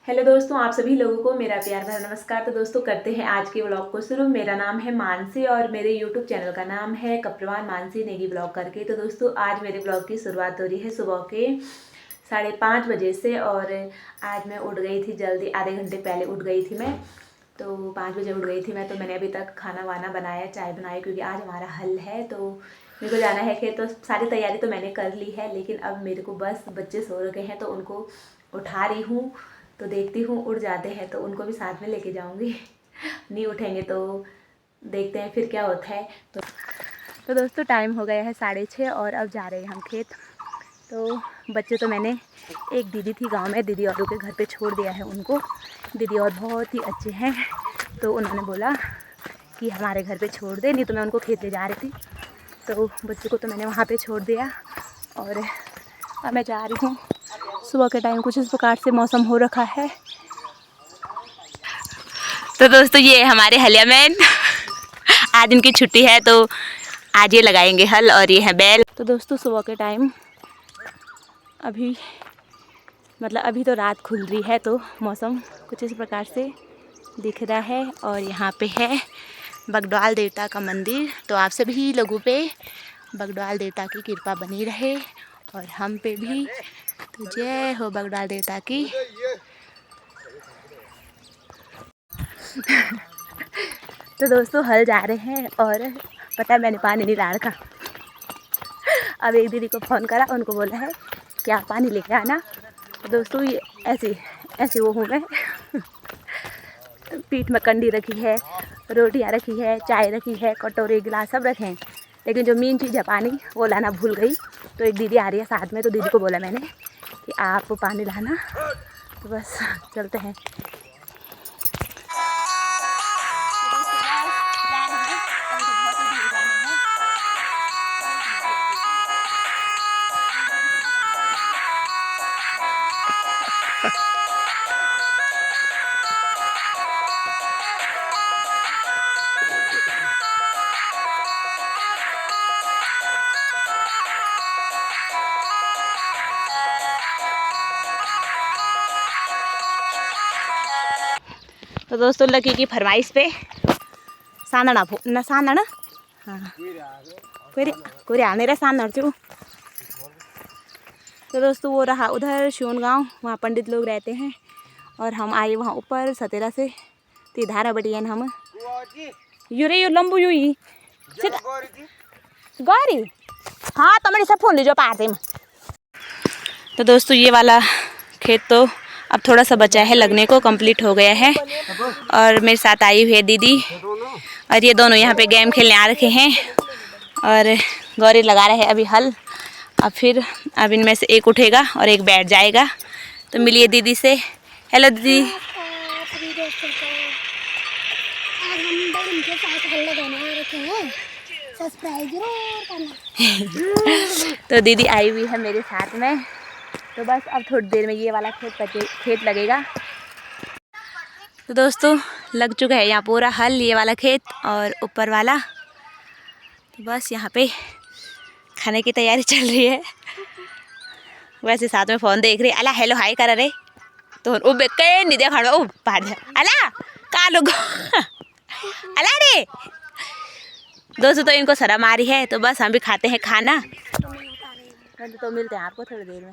Hello दोस्तों, आप सभी लोगों को मेरा प्यार भरा नमस्कार। तो दोस्तों करते हैं आज के व्लॉग को शुरू। मेरा नाम है मानसी और मेरे यूट्यूब चैनल का नाम है कप्रवान मानसी नेगी ब्लॉग करके। तो दोस्तों आज मेरे ब्लॉग की शुरुआत हो रही है सुबह के 5:30 बजे से। और आज मैं उठ गई थी जल्दी, आधे घंटे पहले उठ गई थी मैं। तो 5 बजे उठ गई थी मैं। तो मैंने अभी तक खाना वाना बनाया, चाय बनाई, क्योंकि आज हमारा हल है तो मेरे को जाना है खेत। तो सारी तैयारी तो मैंने कर ली है, लेकिन अब मेरे को बस बच्चे सो रखे हैं तो उनको उठा रही हूँ। तो देखती हूँ उठ जाते हैं तो उनको भी साथ में लेके जाऊँगी। नहीं उठेंगे तो देखते हैं फिर क्या होता है। तो दोस्तों टाइम हो गया है 6:30 और अब जा रहे हैं हम खेत। तो बच्चे तो मैंने, एक दीदी थी गांव में, दीदी औरों के घर पे छोड़ दिया है उनको। दीदी और बहुत ही अच्छे हैं, तो उन्होंने बोला कि हमारे घर पे छोड़ दे, नहीं तो मैं उनको खेत ले जा रही थी। तो बच्चों को तो मैंने वहाँ पे छोड़ दिया और अब मैं जा रही हूँ। सुबह के टाइम कुछ इस प्रकार से मौसम हो रखा है। तो दोस्तों ये हमारे हलिया मैन, आज इनकी छुट्टी है तो आज ये लगाएंगे हल, और ये है बैल। तो दोस्तों सुबह के टाइम अभी अभी तो रात खुल रही है तो मौसम कुछ इस प्रकार से दिख रहा है। और यहाँ पे है बगडवाल देवता का मंदिर। तो आप सभी लोगों पे बगडवाल देवता की कृपा बनी रहे और हम पे भी। तो जय हो बगडवाल देवता की। तो दोस्तों हल जा रहे हैं और पता है मैंने पानी नहीं ला रखा। अब एक दीदी को फ़ोन करा, उनको बोला है कि आप पानी लेके आना। तो दोस्तों ये ऐसे वो हूँ मैं। पीठ में कंडी रखी है, रोटियां रखी है, चाय रखी है, कटोरे गिलास सब रखे हैं, लेकिन जो मेन चीज़ है पानी वो लाना भूल गई। तो एक दीदी आ रही है साथ में, तो दीदी को बोला मैंने कि आप पानी लाना। तो बस चलते हैं। तो दोस्तों लकी की फरमाइश पे सांदना न सांदना, हाँ कोई आने रहा सांदना चू। तो दोस्तों वो रहा उधर शिवन गाँव, वहाँ पंडित लोग रहते हैं और हम आए वहाँ ऊपर सतेरा से। ती धारा बटियन हम यू रे यू लंबू यू ही गौरी, हाँ तमड़ी सब फोन लीजिए पाते में। तो दोस्तों ये वाला खेत तो अब थोड़ा सा बचा है लगने को, कंप्लीट हो गया है। और मेरे साथ आई हुई है दीदी, और ये दोनों यहाँ पे गेम खेलने आ रखे हैं। और गौरी लगा रहे हैं अभी हल। अब इनमें से एक उठेगा और एक बैठ जाएगा। तो मिलिए दीदी से। हेलो दीदी। तो दीदी आई हुई है मेरे साथ में। तो बस अब थोड़ी देर में ये वाला खेत लगेगा। तो दोस्तों लग चुका है यहाँ पूरा हल, ये वाला खेत और ऊपर वाला। तो बस यहाँ पे खाने की तैयारी चल रही है। वैसे साथ में फ़ोन देख रही। अला हेलो हाय कर रहे तो ओ बेके नहीं देखा ओ बाहर अला का लोग अला रे। दोस्तों तो इनको शर्म आ रही है, तो बस हम भी खाते हैं खाना। तो मिलते हैं आपको थोड़ी देर में।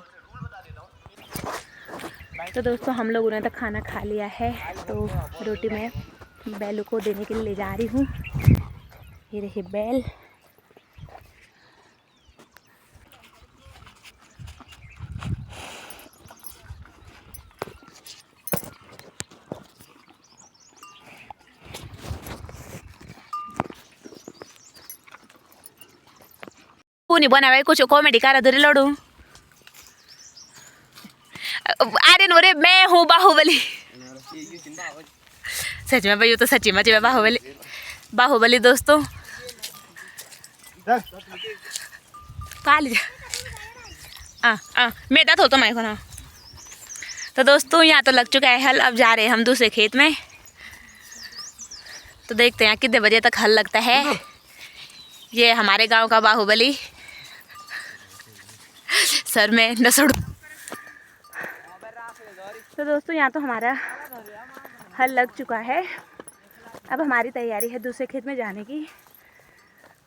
तो दोस्तों हम लोगों ने तो खाना खा लिया है। तो रोटी मैं बैलों को देने के लिए ले जा रही हूँ। ये देखिए बैल। नहीं बना भाई कुछ कॉमेडी करा धरे लड़ू। अरे नो रे मैं हूँ बाहुबली। सच में भाई, तो सच्ची में बाहुबली दोस्तों। मैं तो मैं ना। तो दोस्तों यहाँ तो लग चुका है हल, अब जा रहे हैं हम दूसरे खेत में। तो देखते हैं कितने बजे तक हल लगता है। ये हमारे गांव का बाहुबली सर में नसड़। तो दोस्तों यहाँ तो हमारा हल लग चुका है। अब हमारी तैयारी है दूसरे खेत में जाने की,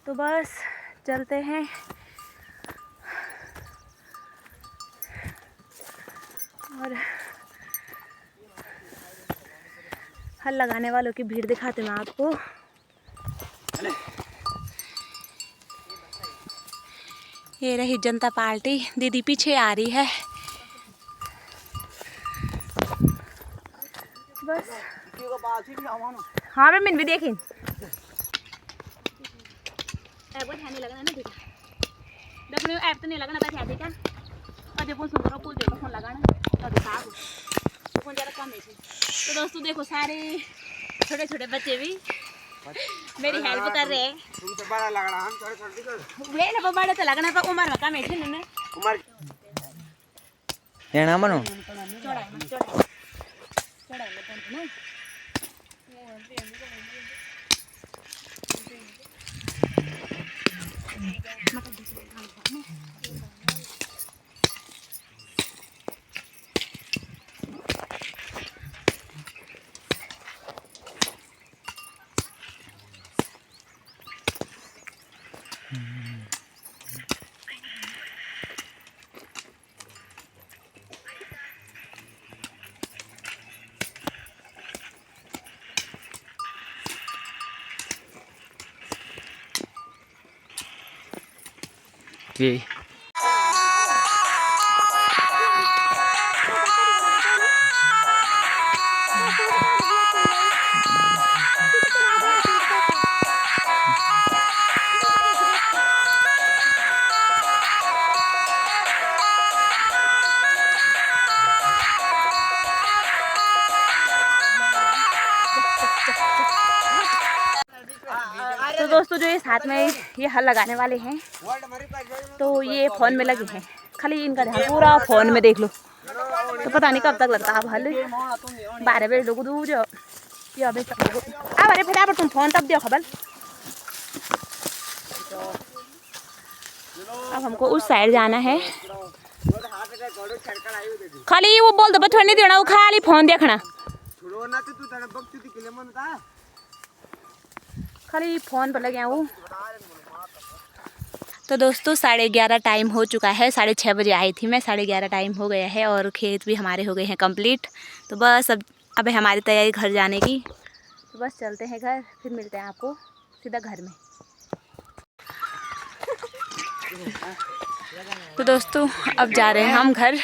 तो बस चलते हैं। और हल लगाने वालों की भीड़ दिखाते मैं आपको। ये रही जनता पार्टी, दीदी पीछे आ रही है। बस हाँ मैं भी देखी लगना ना देखो ऐप तो नहीं लगना बैठे आते क्या और देखो सुंदर पुल देखो फोन लगाना और फोन ज़्यादा कम है। तो दोस्तों देखो सारे छोटे छोटे बच्चे भी मेरी हेल्प कर रहे हैं। तुम तो बड़ा लगना हम थोड़े वे ना बड़ा तो लगना पर उम्र में कम है ना उम्र ये ना मनो चौड़ा ना ये तो दोस्तों जो ये साथ में ये हल लगाने वाले हैं तो ये फ़ोन में लगे हैं, खाली इनका ध्यान पूरा फ़ोन में देख लो। तो पता नहीं कब तक लगता अब हल 12 बजे लोग दूर या बजे तक अब अरे फिर तुम फ़ोन तब दियो खबर। अब हमको उस साइड जाना है, खाली वो बोल दो बच्चों नहीं देना, वो खाली फ़ोन देखना, खाली फ़ोन पर लगे वो। तो दोस्तों 11:30 टाइम हो चुका है, 6:30 बजे आई थी मैं, 11:30 टाइम हो गया है और खेत भी हमारे हो गए हैं कंप्लीट। तो बस अब है हमारी तैयारी घर जाने की, तो बस चलते हैं घर, फिर मिलते हैं आपको सीधा घर में। तो दोस्तों अब जा रहे हैं हम घर।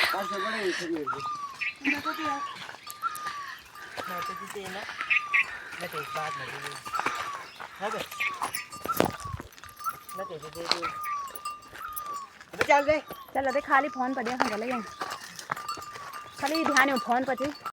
चल दे खाली फोन पर खाली ध्यान फोन पर।